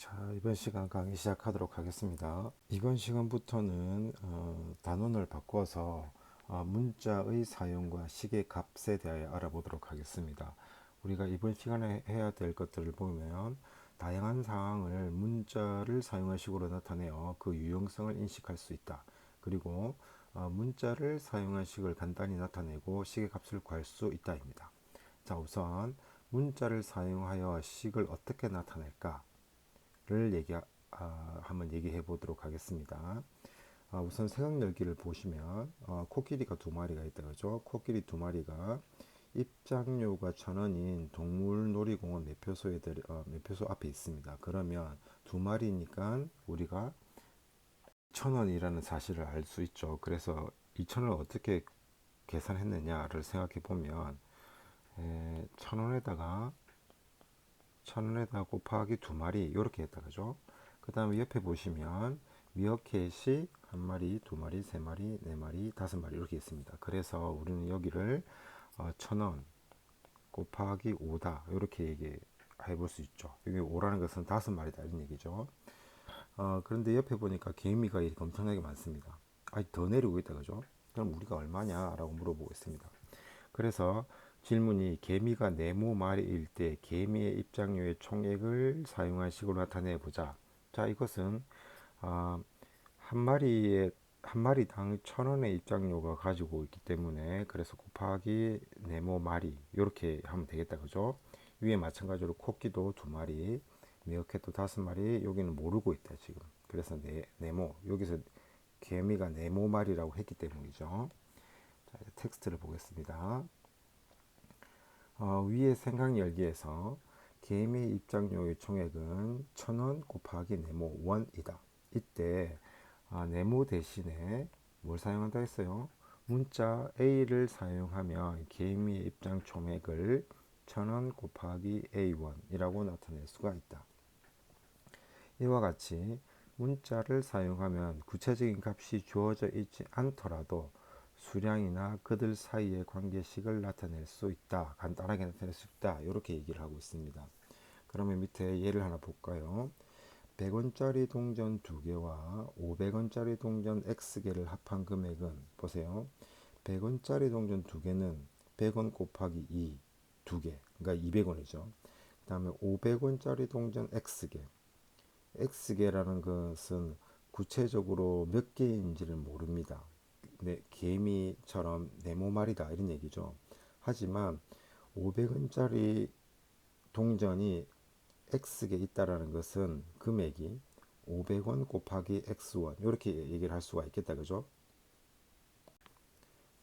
자, 이번 시간 강의 시작하도록 하겠습니다. 이번 시간부터는 단원을 바꿔서 문자의 사용과 시계 값에 대하여 알아보도록 하겠습니다. 우리가 이번 시간에 해야 될 것들을 보면 다양한 상황을 문자를 사용한 식으로 나타내어 그 유용성을 인식할 수 있다. 그리고 문자를 사용한 식을 간단히 나타내고 시계 값을 구할 수 있다입니다. 자, 우선 문자를 사용하여 식을 어떻게 나타낼까? 를 한번 얘기해 보도록 하겠습니다. 우선 생각열기를 보시면 코끼리가 두 마리가 있다 그죠? 코끼리 두 마리가 입장료가 1,000원인 동물놀이공원 매표소 앞에 있습니다. 그러면 두 마리니까 우리가 1,000원이라는 사실을 알 수 있죠. 그래서 2,000원을 어떻게 계산했느냐를 생각해 보면 1,000원에다가 곱하기 두 마리 이렇게 했다 그죠? 그 다음에 옆에 보시면 미어캣이 한 마리, 두 마리, 세 마리, 네 마리, 다섯 마리 이렇게 있습니다. 그래서 우리는 여기를 1,000원 곱하기 5다 이렇게 얘기해 볼 수 있죠. 여기 5라는 것은 다섯 마리다 이런 얘기죠. 그런데 옆에 보니까 개미가 이렇게 엄청나게 많습니다. 더 내리고 있다 그죠? 그럼 우리가 얼마냐 라고 물어보고 있습니다. 그래서 질문이 개미가 네모 마리일 때 개미의 입장료의 총액을 사용한 식으로 나타내 보자. 자, 이것은 한 마리당 1,000원의 입장료가 가지고 있기 때문에 그래서 곱하기 네모 마리 이렇게 하면 되겠다 그죠? 위에 마찬가지로 코끼도 두 마리, 미어캣도 다섯 마리, 여기는 모르고 있다 지금. 그래서 네모 여기서 개미가 네모 마리라고 했기 때문이죠. 자, 이제 텍스트를 보겠습니다. 위의 생각 열기에서 개미 입장료의 총액은 1,000원 곱하기 네모 원이다. 이때 네모 대신에 뭘 사용한다 했어요? 문자 A를 사용하면 개미의 입장 총액을 1,000원 곱하기 A1이라고 나타낼 수가 있다. 이와 같이 문자를 사용하면 구체적인 값이 주어져 있지 않더라도 수량이나 그들 사이의 관계식을 나타낼 수 있다. 간단하게 나타낼 수 있다. 이렇게 얘기를 하고 있습니다. 그러면 밑에 예를 하나 볼까요? 100원짜리 동전 2개와 500원짜리 동전 X개를 합한 금액은 보세요. 100원짜리 동전 2개는 100원 곱하기 2, 2개. 그러니까 200원이죠. 그 다음에 500원짜리 동전 X개. X개라는 것은 구체적으로 몇 개인지를 모릅니다. 개미처럼 네모말이다 이런 얘기죠. 하지만 500원짜리 동전이 X개 있다라는 것은 금액이 500원 곱하기 X1 이렇게 얘기를 할 수가 있겠다 그죠?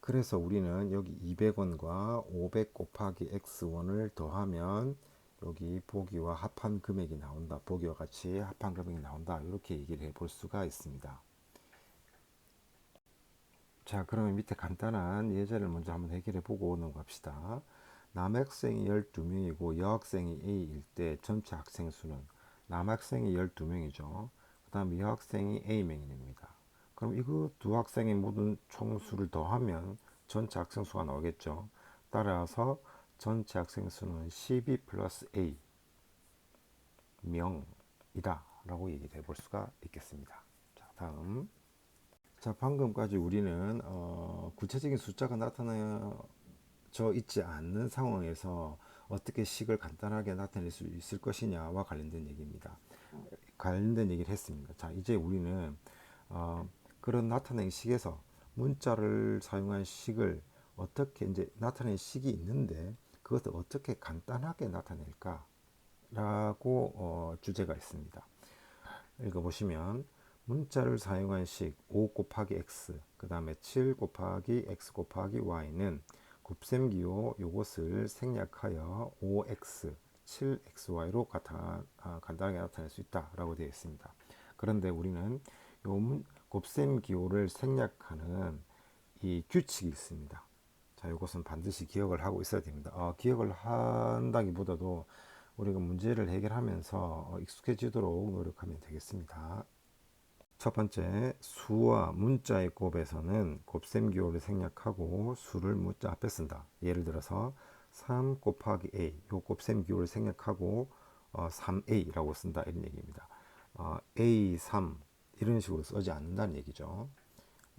그래서 우리는 여기 200원과 500 곱하기 X1을 더하면 여기 보기와 합한 금액이 나온다. 보기와 같이 합한 금액이 나온다. 이렇게 얘기를 해볼 수가 있습니다. 자, 그러면 밑에 간단한 예제를 먼저 한번 해결해 보고 오는 거 합시다. 남학생이 12명이고 여학생이 A일 때 전체 학생 수는 남학생이 12명이죠. 그 다음 여학생이 A명이 됩니다. 그럼 이거 두 학생의 모든 총수를 더하면 전체 학생 수가 나오겠죠. 따라서 전체 학생 수는 12 플러스 A 명이다 라고 얘기를 해볼 수가 있겠습니다. 자, 다음. 자, 방금까지 우리는 구체적인 숫자가 나타나져 있지 않는 상황에서 어떻게 식을 간단하게 나타낼 수 있을 것이냐와 관련된 얘기입니다. 관련된 얘기를 했습니다. 자, 이제 우리는 그런 나타낸 식에서 문자를 사용한 식을 어떻게 이제 나타낸 식이 있는데 그것을 어떻게 간단하게 나타낼까? 라고 주제가 있습니다. 읽어보시면 문자를 사용한 식 5 곱하기 x 그 다음에 7 곱하기 x 곱하기 y는 곱셈기호 요것을 생략하여 5x 7xy로 간단하게 나타낼 수 있다 라고 되어 있습니다. 그런데 우리는 요 곱셈기호를 생략하는 이 규칙이 있습니다. 자, 이것은 반드시 기억을 하고 있어야 됩니다. 기억을 한다기보다도 우리가 문제를 해결하면서 익숙해지도록 노력하면 되겠습니다. 첫 번째, 수와 문자의 곱에서는 곱셈 기호를 생략하고 수를 문자 앞에 쓴다. 예를 들어서 3 곱하기 a, 요 곱셈 기호를 생략하고 3a라고 쓴다 이런 얘기입니다. A3 이런 식으로 쓰지 않는다는 얘기죠.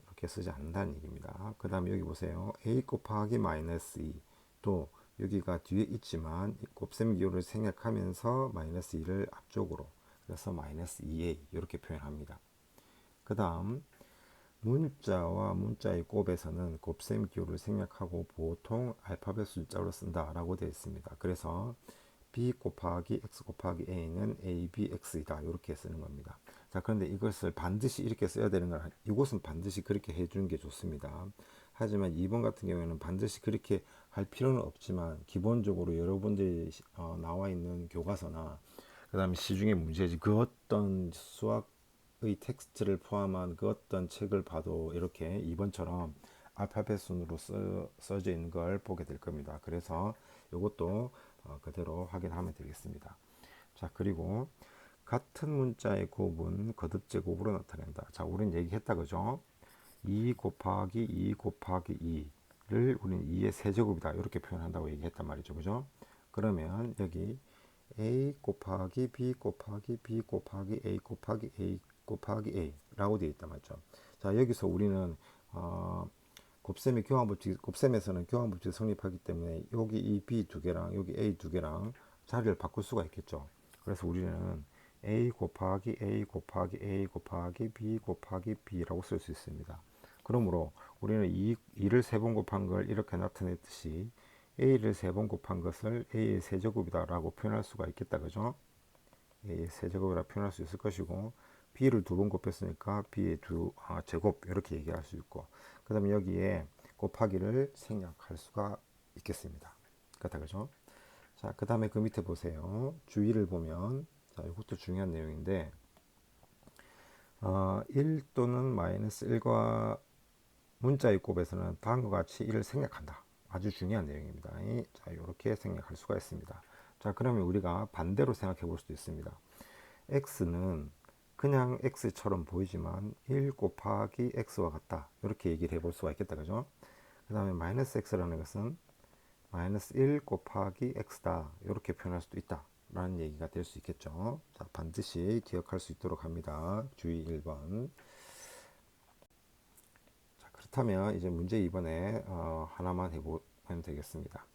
이렇게 쓰지 않는다는 얘기입니다. 그 다음에 여기 보세요. A 곱하기 마이너스 2. 또 여기가 뒤에 있지만 곱셈 기호를 생략하면서 마이너스 2를 앞쪽으로, 그래서 마이너스 2A 이렇게 표현합니다. 그 다음 문자와 문자의 곱에서는 곱셈 기호를 생략하고 보통 알파벳 숫자로 쓴다라고 되어 있습니다. 그래서 b 곱하기 x 곱하기 a는 abx이다 이렇게 쓰는 겁니다. 자, 그런데 이것을 반드시 이렇게 써야 되는 건, 이곳은 반드시 그렇게 해주는 게 좋습니다. 하지만 2번 같은 경우에는 반드시 그렇게 할 필요는 없지만 기본적으로 여러분들이 나와 있는 교과서나 그 다음에 시중의 문제지, 그 어떤 수학의 텍스트를 포함한 그 어떤 책을 봐도 이렇게 2번처럼 알파벳 순으로 써져 있는 걸 보게 될 겁니다. 그래서 이것도 그대로 확인하면 되겠습니다. 자, 그리고 같은 문자의 곱은 거듭 제곱으로 나타낸다. 자, 우리는 얘기했다, 그죠? 2 곱하기 2 곱하기 2를 우리는 2의 세제곱이다 이렇게 표현한다고 얘기했단 말이죠, 그죠? 그러면 여기 a 곱하기 b 곱하기 b 곱하기 a 곱하기 a 곱하기 a 라고 되어 있단 말이죠. 자, 여기서 우리는 곱셈의 교환법칙, 곱셈에서는 교환법칙이 성립하기 때문에 여기 이 b 두 개랑 여기 a 두 개랑 자리를 바꿀 수가 있겠죠. 그래서 우리는 a 곱하기 a 곱하기 a 곱하기 b 곱하기 b라고 쓸 수 있습니다. 그러므로 우리는 2를 세 번 곱한 걸 이렇게 나타냈듯이 a를 세 번 곱한 것을 a의 세제곱이다 라고 표현할 수가 있겠다, 그죠? a의 세제곱이라 표현할 수 있을 것이고, b를 두 번 곱했으니까 b의 제곱 이렇게 얘기할 수 있고, 그 다음에 여기에 곱하기를 생략할 수가 있겠습니다. 그렇다, 그죠? 자, 그 다음에 그 밑에 보세요. 주의를 보면, 자, 이것도 중요한 내용인데, 1 또는 마이너스 1과 문자의 곱에서는 다음과 같이 1을 생략한다. 아주 중요한 내용입니다. 자, 이렇게 생략할 수가 있습니다. 자, 그러면 우리가 반대로 생각해 볼 수도 있습니다. x는 그냥 x처럼 보이지만 1 곱하기 x와 같다. 이렇게 얘기를 해볼 수가 있겠다, 그죠? 그 다음에 마이너스 x라는 것은 마이너스 1 곱하기 x다. 이렇게 표현할 수도 있다. 라는 얘기가 될 수 있겠죠. 자, 반드시 기억할 수 있도록 합니다. 주의 1번. 자, 그렇다면 이제 문제 2번에 하나만 해보면 되겠습니다.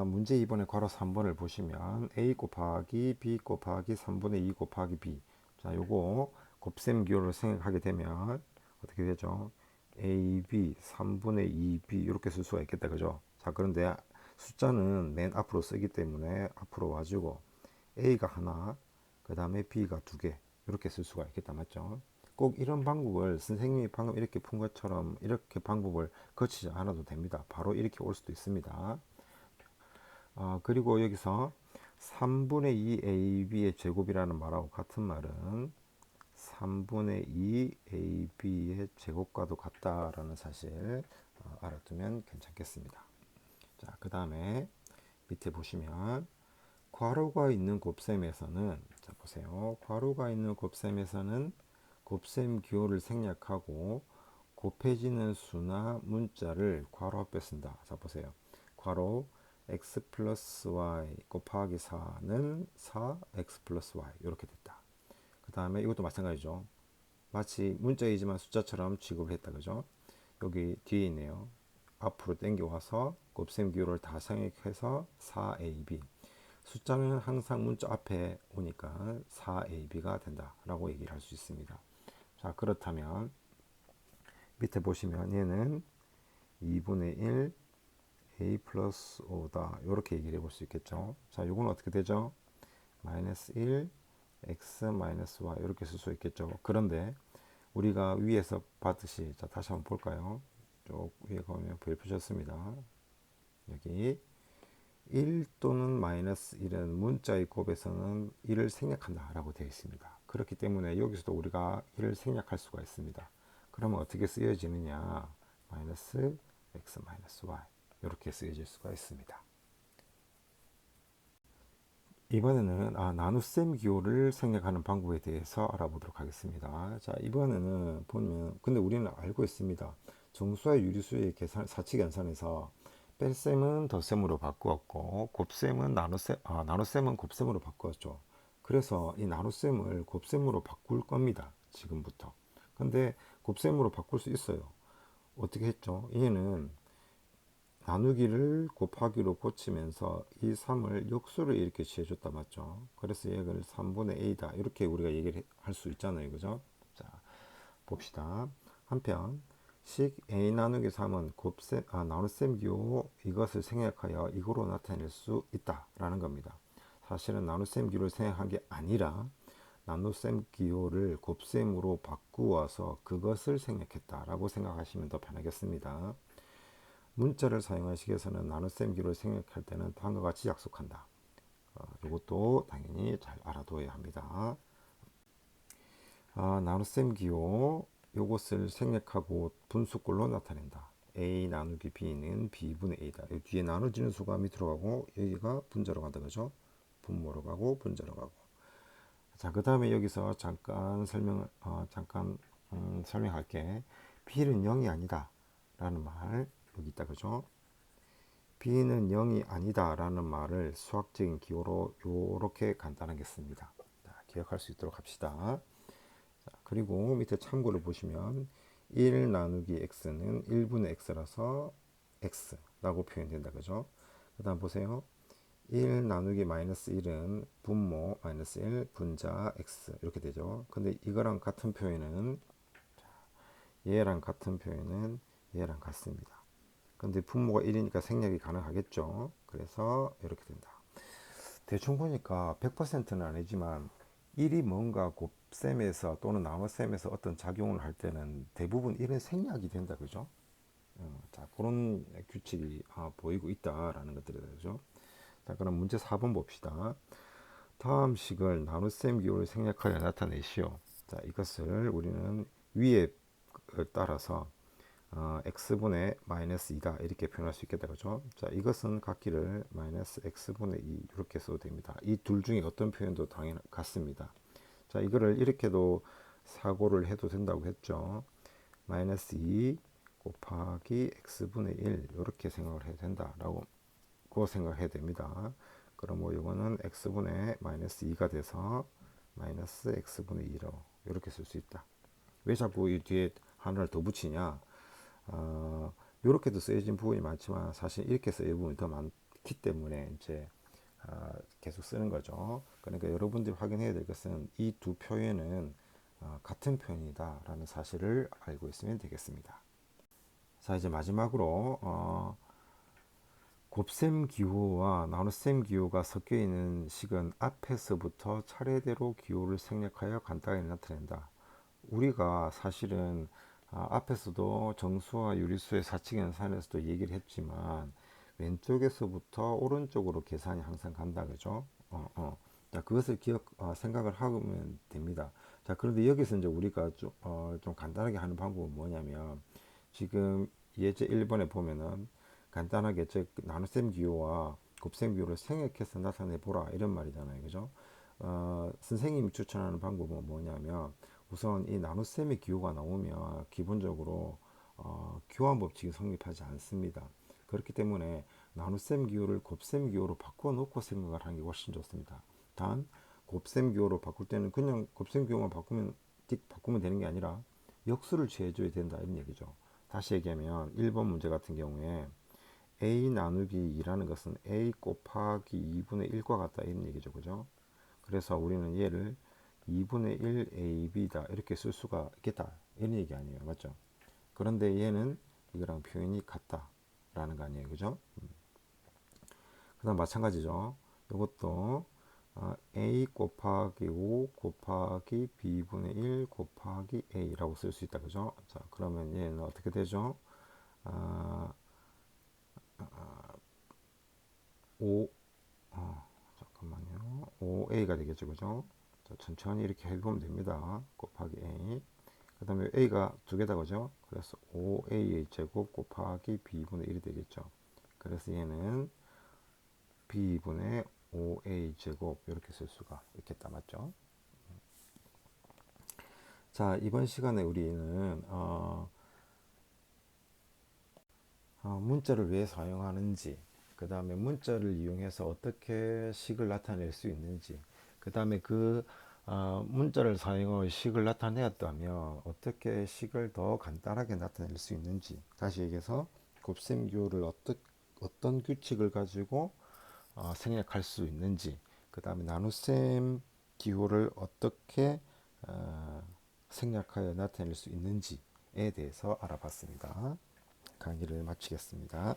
문제 2번의 괄호 3번을 보시면 a 곱하기 b 곱하기 3분의 2 곱하기 b. 자, 요거 곱셈 기호를 생각하게 되면 어떻게 되죠? ab 3분의 2b 이렇게 쓸 수가 있겠다, 그죠? 자, 그런데 숫자는 맨 앞으로 쓰기 때문에 앞으로 와주고 a가 하나, 그 다음에 b가 두 개 이렇게 쓸 수가 있겠다, 맞죠? 꼭 이런 방법을 선생님이 방금 이렇게 푼 것처럼 이렇게 방법을 거치지 않아도 됩니다. 바로 이렇게 올 수도 있습니다. 그리고 여기서 3분의 2 AB의 제곱이라는 말하고 같은 말은 3분의 2 AB의 제곱과도 같다라는 사실 알아두면 괜찮겠습니다. 자, 그 다음에 밑에 보시면 괄호가 있는 곱셈에서는, 자, 보세요. 괄호가 있는 곱셈에서는 곱셈 기호를 생략하고 곱해지는 수나 문자를 괄호 앞에 쓴다. 자, 보세요. 괄호 x 플러스 y 곱하기 4는 4x 플러스 y 이렇게 됐다. 그 다음에 이것도 마찬가지죠. 마치 문자이지만 숫자처럼 취급을 했다, 그죠? 여기 뒤에 있네요. 앞으로 당겨와서 곱셈 기호를 다 생략해서 4ab. 숫자는 항상 문자 앞에 오니까 4ab가 된다 라고 얘기를 할 수 있습니다. 자, 그렇다면 밑에 보시면 얘는 2분의 1 a 플러스 5다 이렇게 얘기를 해볼 수 있겠죠. 자, 이건 어떻게 되죠? 마이너스 1 x 마이너스 y 이렇게 쓸 수 있겠죠. 그런데 우리가 위에서 봤듯이, 자, 다시 한번 볼까요? 쭉 위에 가면 별표 쳤습니다. 여기 1 또는 마이너스 1은 문자의 곱에서는 1을 생략한다 라고 되어 있습니다. 그렇기 때문에 여기서도 우리가 1을 생략할 수가 있습니다. 그러면 어떻게 쓰여지느냐? 마이너스 x 마이너스 y 이렇게 쓰여질 수가 있습니다. 이번에는 나눗셈 기호를 생략하는 방법에 대해서 알아보도록 하겠습니다. 자, 이번에는 보면, 근데 우리는 알고 있습니다. 정수와 유리수의 계산, 사칙 연산에서 뺄셈은 덧셈으로 바꾸었고 곱셈은 나눗셈은 곱셈으로 바꾸었죠. 그래서 이 나눗셈을 곱셈으로 바꿀 겁니다. 지금부터. 근데 곱셈으로 바꿀 수 있어요. 어떻게 했죠? 얘는 나누기를 곱하기로 고치면서 이 3을 역수를 이렇게 취해줬다 맞죠? 그래서 얘를 3분의 a다 이렇게 우리가 얘기를 할 수 있잖아요. 그죠? 자, 봅시다. 한편 식 a 나누기 3은 나눗셈 기호 이것을 생략하여 이거로 나타낼 수 있다라는 겁니다. 사실은 나눗셈 기호를 생략한 게 아니라 나눗셈 기호를 곱셈으로 바꾸어서 그것을 생략했다라고 생각하시면 더 편하겠습니다. 문자를 사용한 식에서는 나눗셈 기호를 생략할 때는 다음과 같이 약속한다. 이것도 당연히 잘 알아둬야 합니다. 나눗셈 기호 요것을 생략하고 분수꼴로 나타낸다. a 나누기 b는 b분의 a다. 여기 뒤에 나눠지는 수가 밑으로 가고 여기가 분자로 간다. 그죠? 분모로 가고 분자로 가고. 자, 그 다음에 여기서 설명할게. b는 0이 아니다 라는 말 여기 있다. 그죠? b는 0이 아니다 라는 말을 수학적인 기호로 이렇게 간단하게 씁니다. 자, 기억할 수 있도록 합시다. 자, 그리고 밑에 참고를 보시면 1 나누기 x는 1분의 x라서 x라고 표현된다. 그죠? 그 다음 보세요. 1 나누기 마이너스 1은 분모 마이너스 1 분자 x 이렇게 되죠. 근데 이거랑 같은 표현은 얘랑 같은 표현은 얘랑 같습니다. 근데 분모가 1이니까 생략이 가능하겠죠. 그래서 이렇게 된다. 대충 보니까 100%는 아니지만 1이 뭔가 곱셈에서 또는 나눗셈에서 어떤 작용을 할 때는 대부분 1은 생략이 된다. 그죠? 자, 그런 규칙이 보이고 있다라는 것들이죠. 자, 그럼 문제 4번 봅시다. 다음 식을 나눗셈 기호를 생략하여 나타내시오. 자, 이것을 우리는 위에 따라서 x분의 마이너스 2다 이렇게 표현할 수 있겠다. 그죠? 자, 이것은 같기를 마이너스 x분의 2 이렇게 써도 됩니다. 이 둘 중에 어떤 표현도 당연 같습니다. 자, 이거를 이렇게도 사고를 해도 된다고 했죠. 마이너스 2 곱하기 x분의 1 이렇게 생각을 해도 된다라고 생각해야 됩니다. 그럼 뭐 이거는 x분의 마이너스 2가 돼서 마이너스 x분의 2로 이렇게 쓸 수 있다. 왜 자꾸 이 뒤에 하나를 더 붙이냐? 이렇게도 쓰여진 부분이 많지만 사실 이렇게 쓰여진 부분이 더 많기 때문에 이제 계속 쓰는 거죠. 그러니까 여러분들이 확인해야 될 것은 이 두 표현은 같은 표현이다라는 사실을 알고 있으면 되겠습니다. 자, 이제 마지막으로 곱셈 기호와 나눗셈 기호가 섞여 있는 식은 앞에서부터 차례대로 기호를 생략하여 간단하게 나타낸다. 우리가 사실은 앞에서도 정수와 유리수의 사칙 연산에서도 얘기를 했지만 왼쪽에서부터 오른쪽으로 계산이 항상 간다. 그죠? 자, 그것을 생각을 하면 됩니다. 자, 그런데 여기서 이제 우리가 좀 간단하게 하는 방법은 뭐냐면 지금 예제 1번에 보면은 간단하게 즉 나눗셈 기호와 곱셈 기호를 생략해서 나타내 보라 이런 말이잖아요. 그죠? 선생님이 추천하는 방법은 뭐냐면 우선 이 나눗셈의 기호가 나오면 기본적으로 교환 법칙이 성립하지 않습니다. 그렇기 때문에 나눗셈 기호를 곱셈 기호로 바꿔 놓고 생각을 하는 게 훨씬 좋습니다. 단 곱셈 기호로 바꿀 때는 그냥 곱셈 기호만 바꾸면 되는 게 아니라 역수를 취해줘야 된다 이런 얘기죠. 다시 얘기하면 1번 문제 같은 경우에 a 나누기 2라는 것은 a 곱하기 2분의 1과 같다 이런 얘기죠. 그죠? 그래서 우리는 얘를 2분의 1 ab다 이렇게 쓸 수가 있겠다 이런 얘기 아니에요. 맞죠? 그런데 얘는 이거랑 표현이 같다 라는 거 아니에요. 그죠? 그 다음 마찬가지죠. 이것도 a 곱하기 5 곱하기 b분의 1 곱하기 a라고 쓸 수 있다. 그죠? 자, 그러면 얘는 어떻게 되죠? 5 잠깐만요. 5a가 되겠죠. 그죠? 자, 천천히 이렇게 해보면 됩니다. 곱하기 a. 그 다음에 a가 두 개다. 그죠? 그래서 5a 제곱 곱하기 b분의 1이 되겠죠. 그래서 얘는 b분의 5a 제곱 이렇게 쓸 수가 있겠다. 맞죠? 자, 이번 시간에 우리는 문자를 왜 사용하는지, 그 다음에 문자를 이용해서 어떻게 식을 나타낼 수 있는지, 그 다음에 그 문자를 사용하여 식을 나타내었다면 어떻게 식을 더 간단하게 나타낼 수 있는지, 다시 얘기해서 곱셈 기호를 어떤 규칙을 가지고 생략할 수 있는지, 그 다음에 나눗셈 기호를 어떻게 생략하여 나타낼 수 있는지에 대해서 알아봤습니다. 강의를 마치겠습니다.